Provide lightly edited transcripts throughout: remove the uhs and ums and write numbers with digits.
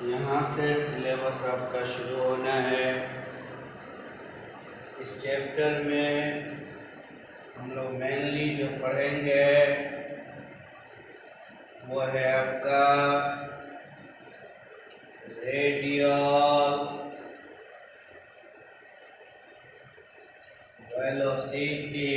यहाँ से सिलेबस आपका शुरू होना है। इस चैप्टर में हम लोग मेनली जो पढ़ेंगे वो है आपका radial velocity,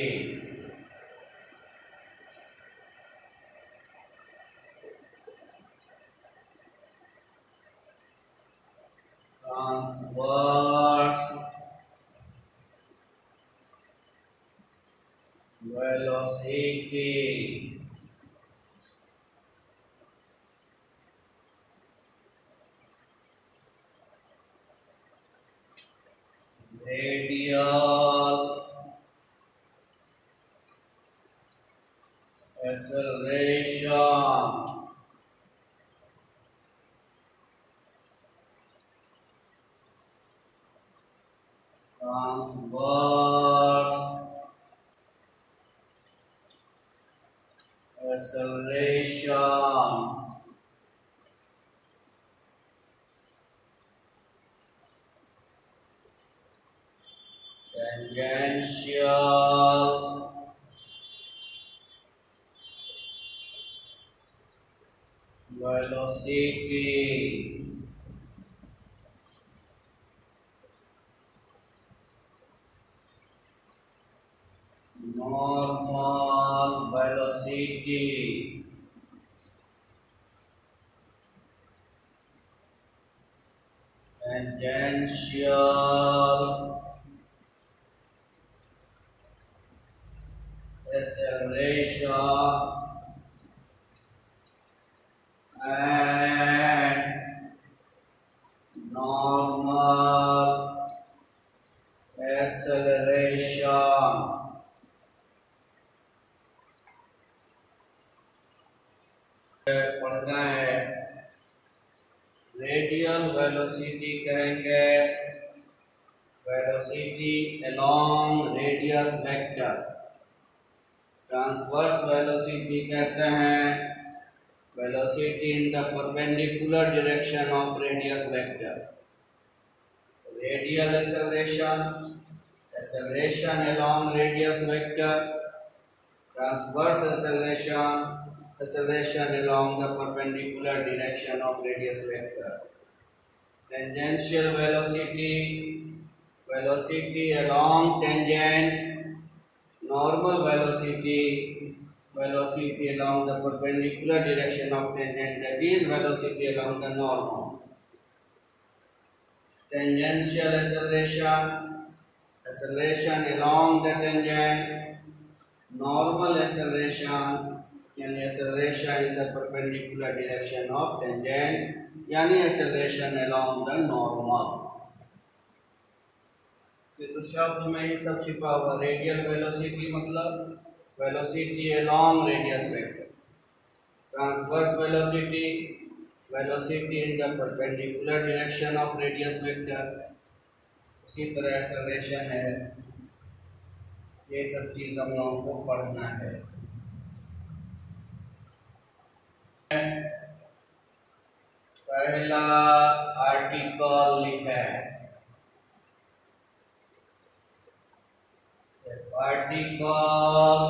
transverse velocity, radial acceleration, transverse acceleration, tangential velocity, normal velocity, tangential acceleration and normal acceleration। पढ़ना है रेडियल वेलोसिटी कहेंगे velocity along radius vector, transverse velocity कहते हैं velocity in the perpendicular direction of radius vector, radial acceleration acceleration along radius vector, transverse acceleration along the perpendicular direction of radius vector, tangential velocity along tangent, normal velocity along the perpendicular direction of tangent, that is velocity along the normal, tangential acceleration along the tangent, normal acceleration यानी acceleration in the perpendicular direction of tangent यानी acceleration along the normal। तो शब्द में ये सब छिपा हुआ। Radial velocity मतलब velocity along radius vector, transverse velocity in the perpendicular direction of radius vector, उसी तरह एक्सेलरेशन है। ये सब चीज हम लोगों को पढ़ना है। पहला आर्टिकल लिखा है, article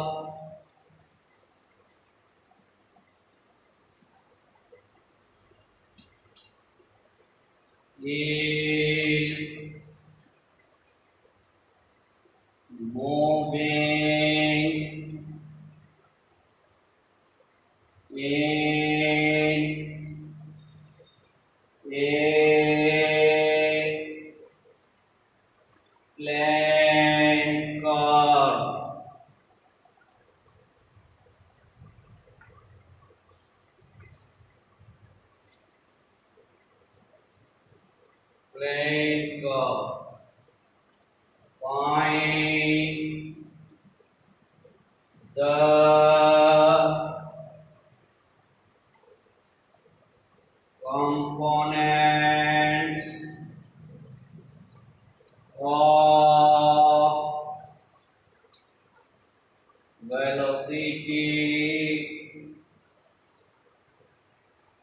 is moving in a plane curve, plane curve. Find the components of velocity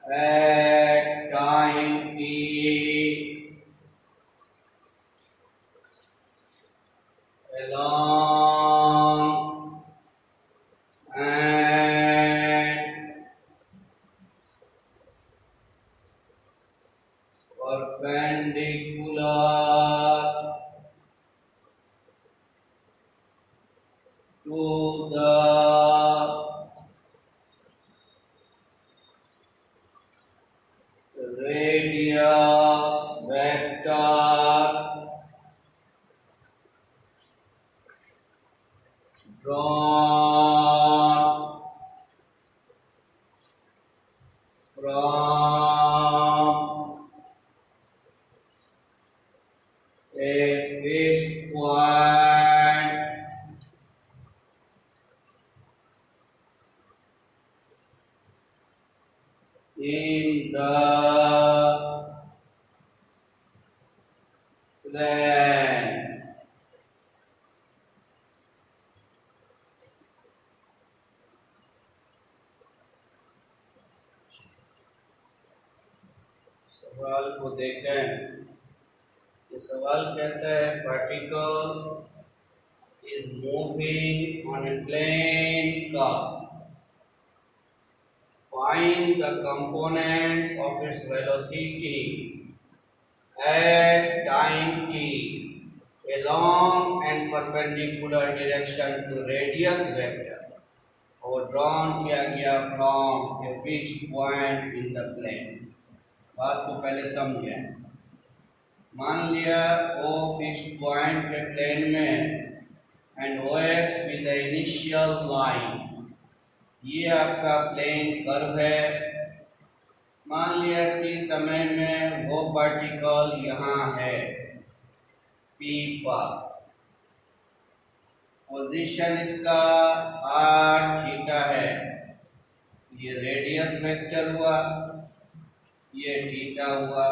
at time t along and perpendicular to the radius vector drawn from a fixed point in the plane. सवाल को देखें। ये सवाल कहता है particle is moving on a plane curve. Find the components of its velocity at time t along and perpendicular direction to radius vector और drawn किया गया from a fixed point in the plane। बात को पहले समझें। मान लिया O fixed point के प्लेन में and OX with the initial line, ये आपका प्लेन कर्व है। मान लिया T समय में वो पार्टिकल यहाँ है P पर, पोजीशन इसका r थीटा है, ये रेडियस वेक्टर हुआ, ये थीटा हुआ।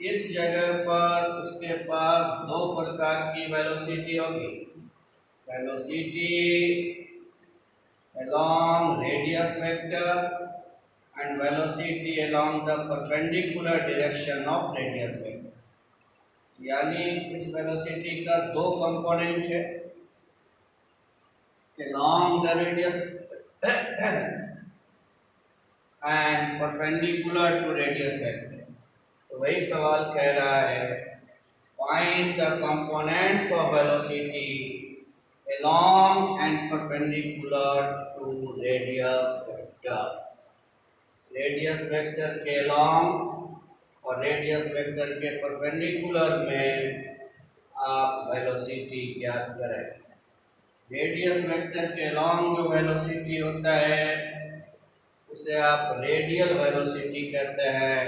इस जगह पर उसके पास दो प्रकार की वेलोसिटी होगी, velocity along radius vector and velocity along the perpendicular direction of radius vector। यानी इस वेलोसिटी का दो कंपोनेंट है, along the radius and perpendicular to radius vector। तो वही सवाल कह रहा है find the components of velocity along and perpendicular to radius vector। Radius vector के along और रेडियस वेक्टर के परपेंडिकुलर में आप वेलोसिटी ज्ञात करें। रेडियस वेक्टर के along जो वेलोसिटी होता है उसे आप रेडियल वेलोसिटी कहते हैं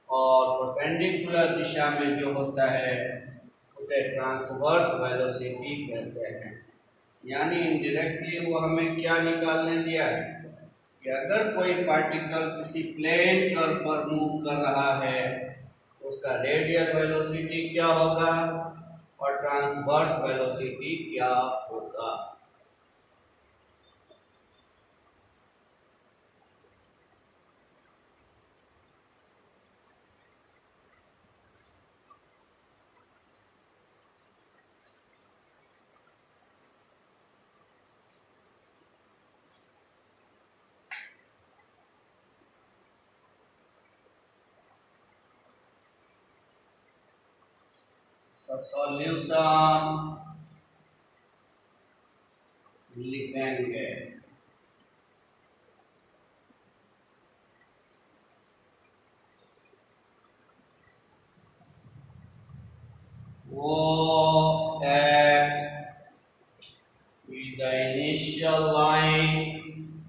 और परपेंडिकुलर दिशा में जो होता है उसे ट्रांसवर्स वेलोसिटी कहते हैं। यानी इनडायरेक्टली वो हमें क्या निकालने दिया है कि अगर कोई पार्टिकल किसी प्लेन कर्व पर मूव कर रहा है तो उसका रेडियल वेलोसिटी क्या होगा और ट्रांसवर्स वेलोसिटी क्या होगा। सॉल्यूशन लिखेंगे। OX with the initial line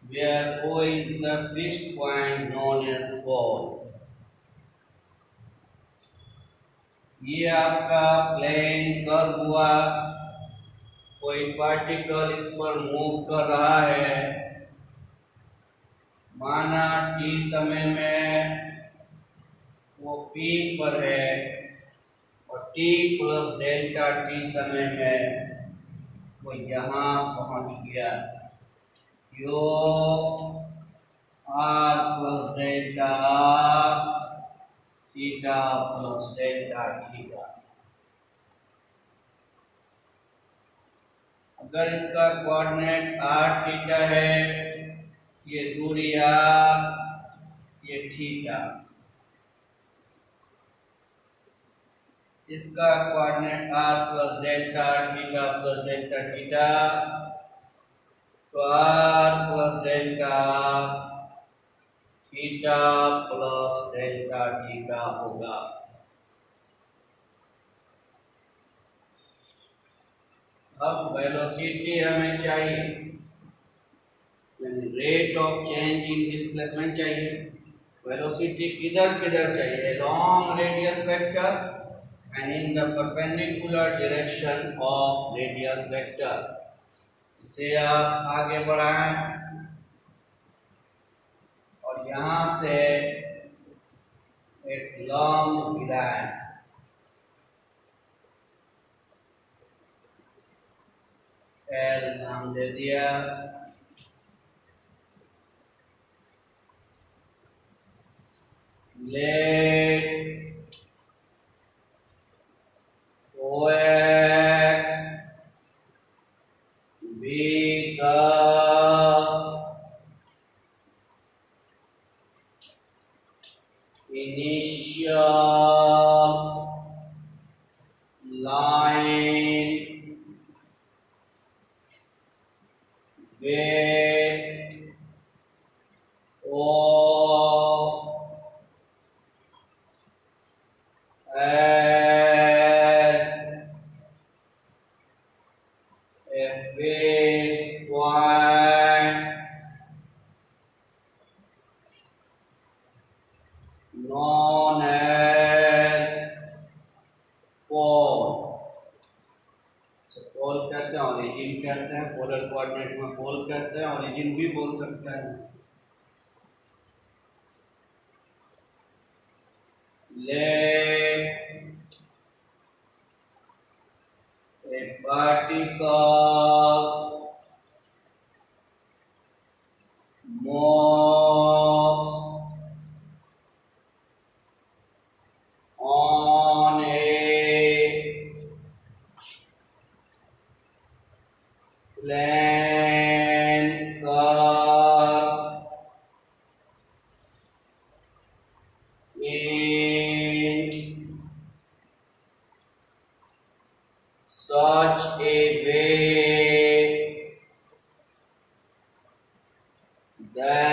where O is the fixed point known as pole ये आपका प्लेन कर्व हुआ, कोई पार्टिकल इस पर मूव कर रहा है, माना t समय में वो P पर है और t प्लस डेल्टा t समय में वो यहाँ पहुंच गया, यो r plus delta theta plus delta theta. अगर इसका कोऑर्डिनेट r थीटा है, ये दूरी r, ये थीटा, इसका coordinate r plus delta theta plus delta theta, तो r plus delta theta plus delta theta होगा। अब वेलोसिटी हमें चाहिए, rate of change in displacement चाहिए। वेलोसिटी किधर किधर चाहिए? Long radius vector and in the perpendicular direction of radius vector. इसे आप आगे बढ़ाएं और यहाँ से एक लॉन्ग गिराएं, एल नाम दे दिया। Let OX be the initial line with O as a fixed point known as pole। पोल कहते हैं, ओरिजिन कहते हैं, पोलर कोऑर्डिनेट में पोल कहते हैं, ओरिजिन भी बोल सकते हैं। Let a particle moves on a plane curve in such a way that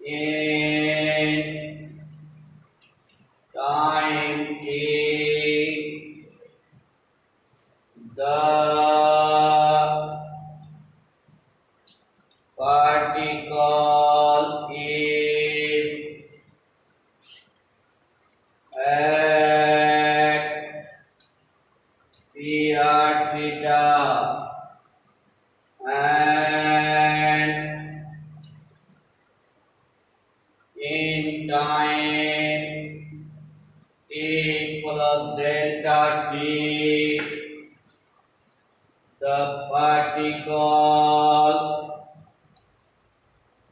in time t the particle is at PR theta and in time t plus delta t the particle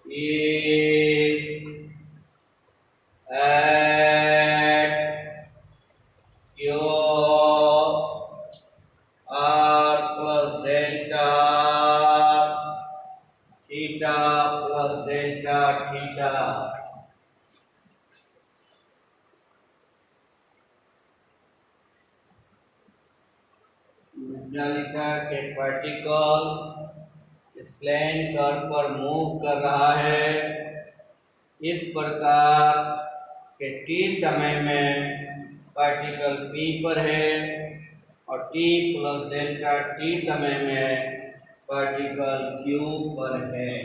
is at q r plus delta theta plus delta theta। लिखा कि particle इस plane curve पर move कर रहा है, इस प्रकार के t समय में पार्टिकल P पर है और t प्लस डेल्टा t समय में पार्टिकल Q पर है।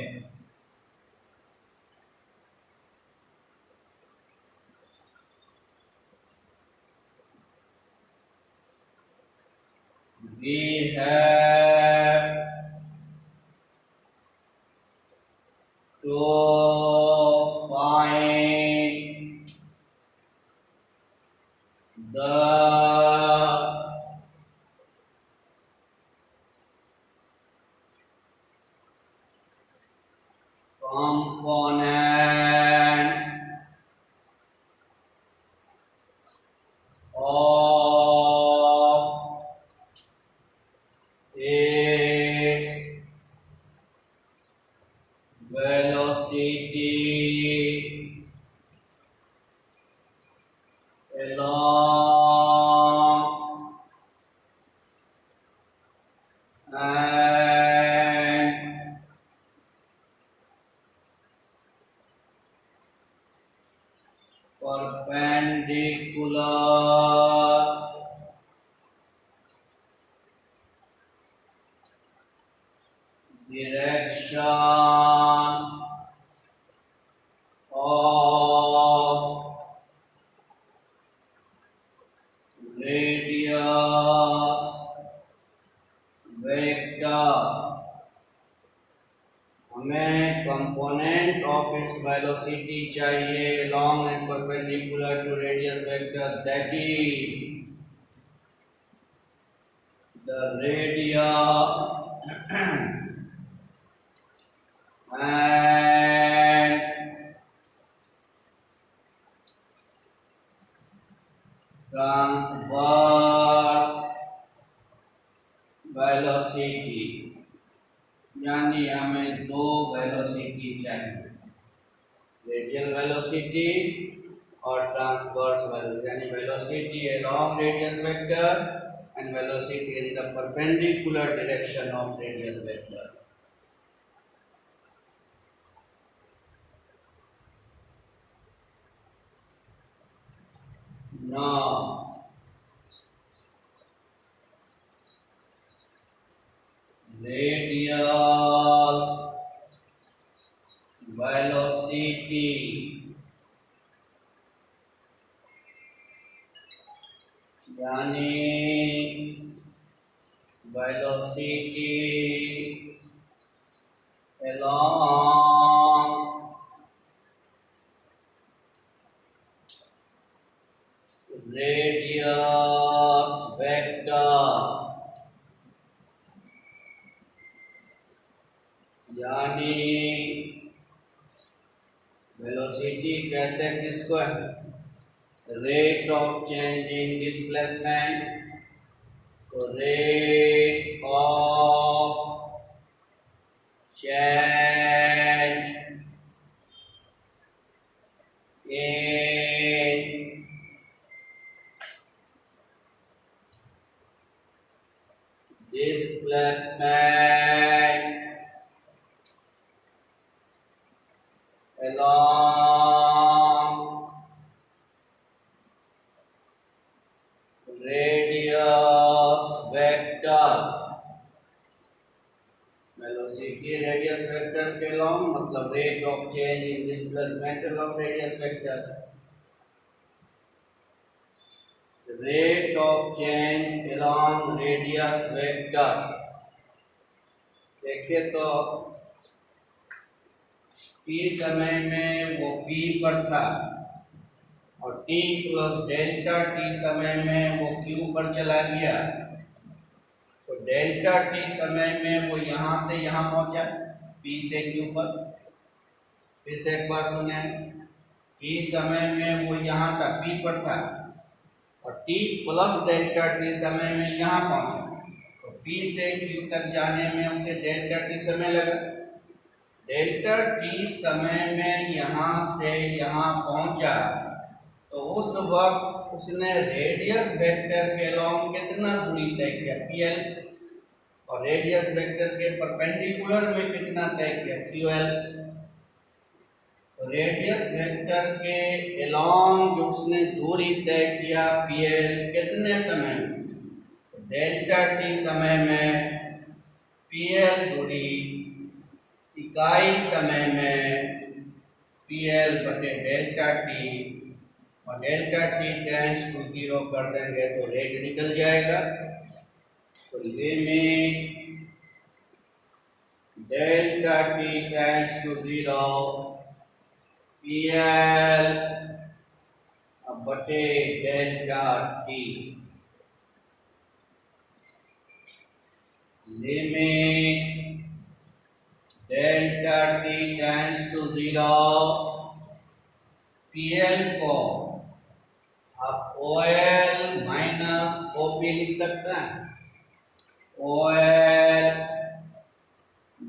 we have to find the components of its velocity along and perpendicular direction of radius vector. हमें कंपोनेंट ऑफ इट्स वेलोसिटी चाहिए along and perpendicular to radius vector, that is the radius and transverse velocity, यानी हमें दो velocity चाहिए, radial velocity और transverse velocity, यानी velocity along radius vector and velocity in the perpendicular direction of radius vector. Now radial velocity यानी velocity along radius vector, यानी velocity कहते हैं किसको है, rate of change in displacement, तो rate of change in displacement along radius vector, velocity radius vector के along मतलब rate of change in displacement along radius vector, rate of change along radius vector। देखिए तो t समय में वो p पर था और t प्लस डेल्टा t समय में वो q पर चला गया, तो डेल्टा t समय में वो यहाँ से यहाँ पहुंचा p से q पर। फिर से एक बार सुने, t समय में वो यहाँ था p पर था और t प्लस डेल्टा t समय में यहाँ पहुंचा, तो p से q तक जाने में उसे डेल्टा t समय लगा। डेल्टा t समय में यहाँ से यहाँ पहुंचा तो उस वक्त उसने रेडियस वेक्टर के अलॉन्ग कितना दूरी तय किया, pl, और रेडियस वेक्टर के परपेंडिकुलर में कितना तय किया, ql। रेडियस वेक्टर के अलॉन्ग जो उसने दूरी तय किया pl कितने समय में, डेल्टा t समय में pl दूरी इकाई समय में pl बटे डेल्टा t, और डेल्टा t टेंड्स टू 0 कर देंगे तो रेट निकल जाएगा। So limit delta t tends to 0 PL बटे delta T limit delta T tends to 0 PL को आप OL माइनस OP लिख सकते हैं। OL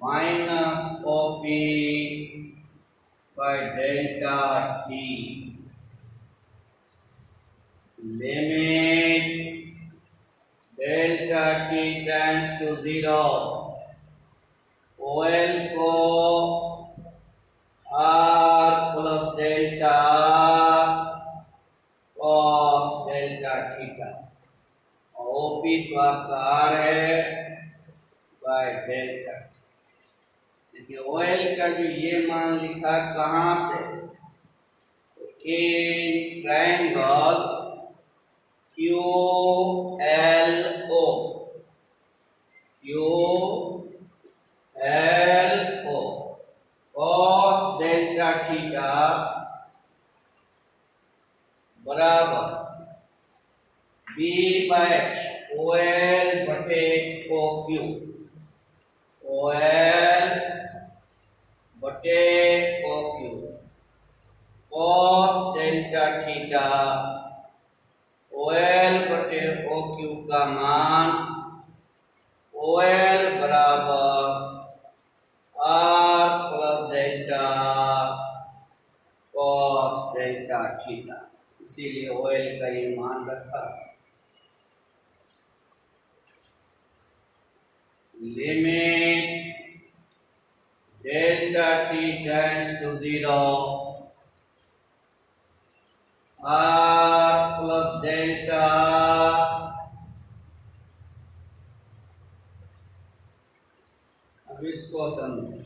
minus OP by delta T limit delta T tends to 0 OL को R plus delta cos delta theta और OP तो आपका R है बाय डेल्टा। देखिए OL का जो ये मान लिखा कहाँ से, in triangle QLO cos delta theta बराबर B बाय OL बटे OQ OL बटे OQ cos delta theta OL बटे OQ का मान OL बराबर R plus delta cos delta theta, इसीलिए OL का ये मान रखा। Limit delta t tends to 0 R plus delta अब इसको समझें।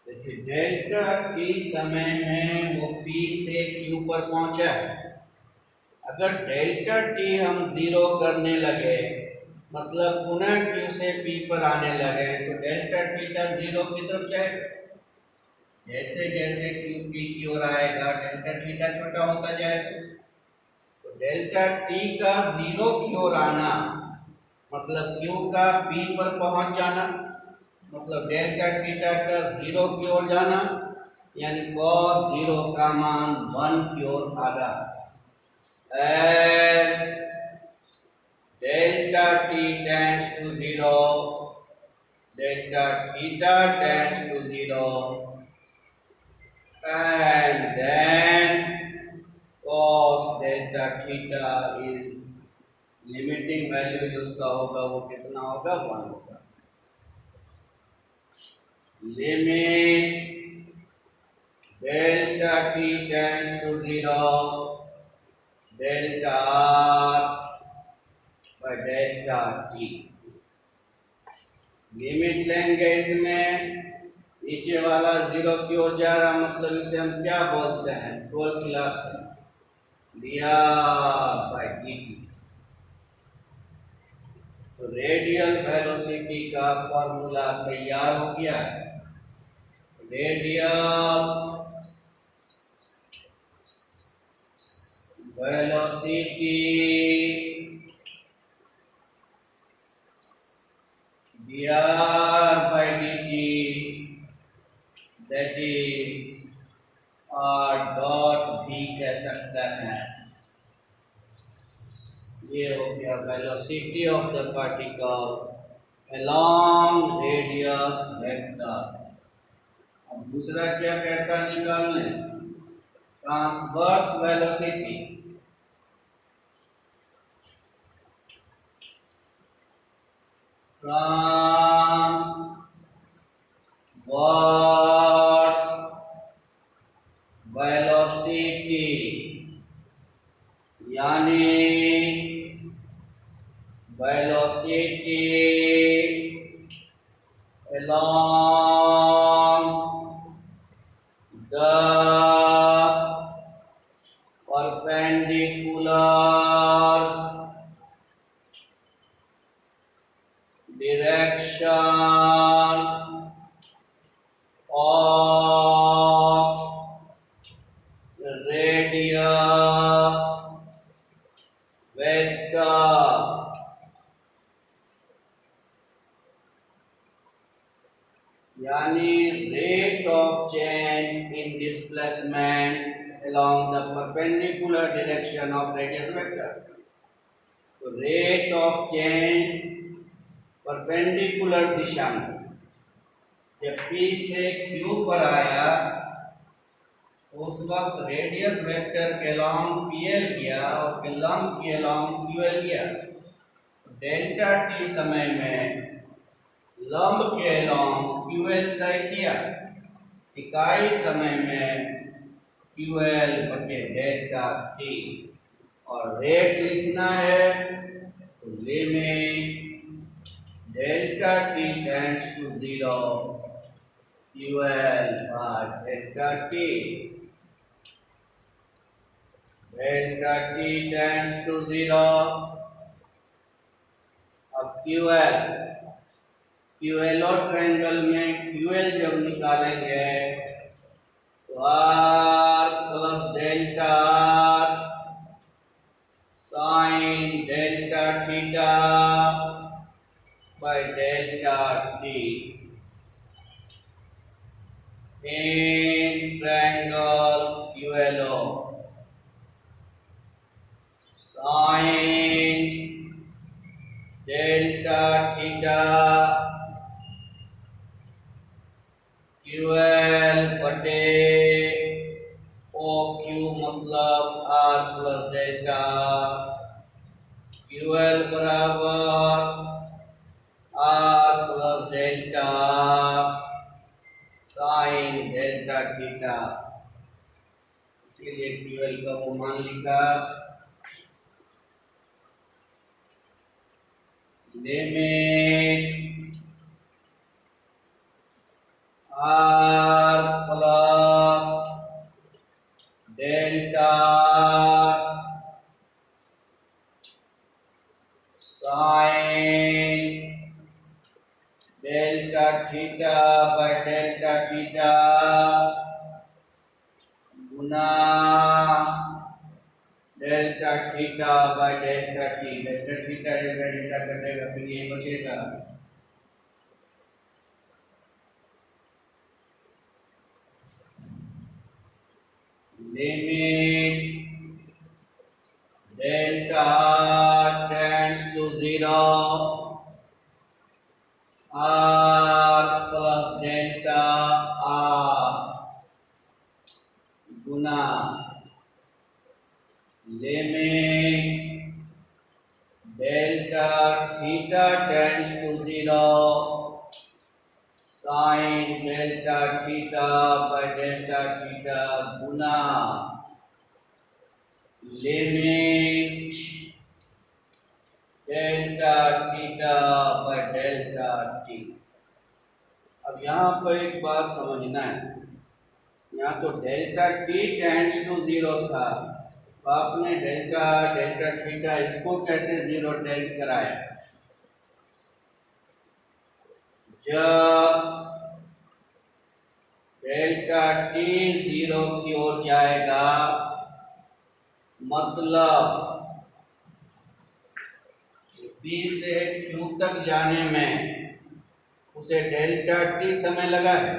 देखिए डेल्टा टी समय में वो P से Q पर पहुंचा है। अगर डेल्टा टी हम 0 करने लगे मतलब पुनः Q से P पर आने लगे तो डेल्टा थीटा 0 की तरफ जाएगा। जैसे जैसे Q P की ओर आएगा डेल्टा थीटा छोटा होता जाएगा। तो डेल्टा टी का 0 की ओर आना मतलब Q का P पर पहुंच जाना मतलब डेल्टा थीटा का 0 की ओर जाना यानी cos 0 का मान 1 की ओर आगा। As delta t tends to 0 delta theta tends to 0 and then cos delta theta is limiting value जो उसका होगा वो कितना होगा 1 होगा। Limit delta t tends to 0 delta by delta t limit लेंगे इसमें नीचे वाला 0 की ओर जा रहा मतलब इसे हम क्या बोलते हैं 12 क्लास dr बाय dt। तो रेडियल वेलोसिटी का फॉर्मूला तैयार हो गया। Radial velocity dr by dt that is r dot v कह सकता है। ये हो गया velocity of the particle along radius vector. अब दूसरा क्या कहता है निकालने ट्रांसवर्स वेलोसिटी। ट्रांसवर्स वेलोसिटी यानी velocity along the perpendicular direction of radius vector, यानी rate of change in displacement along the perpendicular direction of radius vector. तो rate of change perpendicular दिशा में जब P से Q पर आया उस वक्त रेडियस वेक्टर के लॉन्ग PL गया और उसके लंब के लॉन्ग QL गया। डेल्टा T समय में लंब के लॉन्ग QL तय किया, इकाई समय में QL बटे डेल्टा T, और रेट लिखना है तो limit delta T tends to 0 QL by delta T, delta T tends to 0। अब QL और ट्रायंगल में QL जब निकालेंगे तो R plus delta R sign delta theta by delta T in triangle QLO, sin delta theta QL बटे OQ मतलब R plus delta, QL बराबर R plus delta sine delta theta, इसीलिए QL का वो मान लिखा limit R plus delta sine delta theta by delta theta गुना delta theta by delta T. Delta theta delta theta कटेगा फिर ये बचेगा limit delta tends to 0 R plus delta R गुना limit delta theta tends to 0 sine delta theta by delta theta गुना limit delta theta by delta T. अब यहाँ पर एक बात समझना है, यहाँ तो डेल्टा टी टेंड्स टू 0 था, तो आपने डेल्टा थीटा इसको कैसे 0 टेंड कराया? जब डेल्टा टी 0 की ओर जाएगा मतलब P से Q तक जाने में उसे डेल्टा T समय लगा है।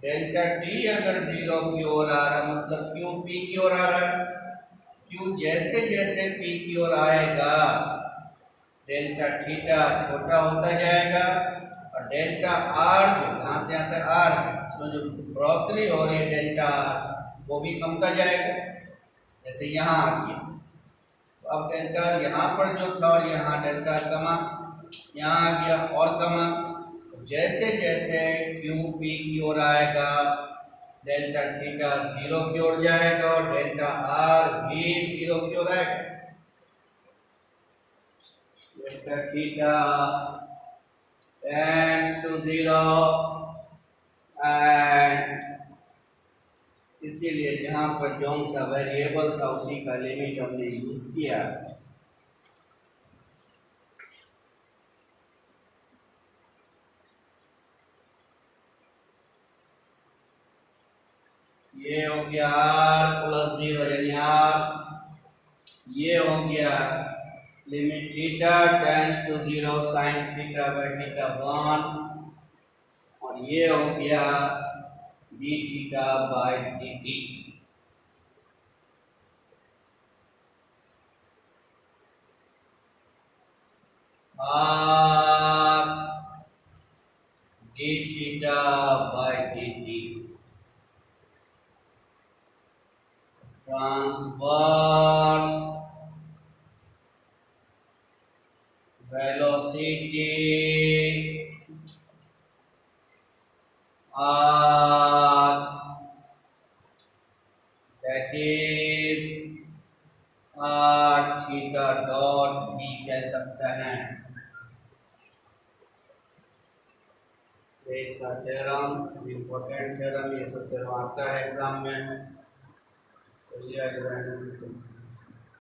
डेल्टा T अगर 0 की ओर आ रहा मतलब Q P की ओर आ रहा है, Q जैसे जैसे P की ओर आएगा डेल्टा थीटा छोटा होता जाएगा और डेल्टा R जो यहाँ से आता है R है, सो जो बढ़ोतरी हो रही है डेल्टा R वो भी कमता जाएगा, जैसे यहाँ आ गया। तो अब डेल्टा यहाँ पर जो था और यहाँ डेल्टा कमा, यहाँ आ गया और कमा, जैसे जैसे Q P की ओर आएगा डेल्टा थीटा 0 की ओर जाएगा और डेल्टा R भी 0 की ओर आएगा। Delta theta tends to 0 and इसीलिए जहाँ पर जौन सा वेरिएबल था उसी का लिमिट हमने यूज किया। ये हो गया r प्लस 0 यानी r, ये हो गया limit theta tends to 0 sine theta by theta 1, और ये हो गया d theta by dt। r d theta by dt transverse velocity r, that is r theta dot d कह सकते हैं। एक का थ्योरम, इम्पोर्टेंट थ्योरम, ये सब थ्योरम आता है एग्जाम में, तो ये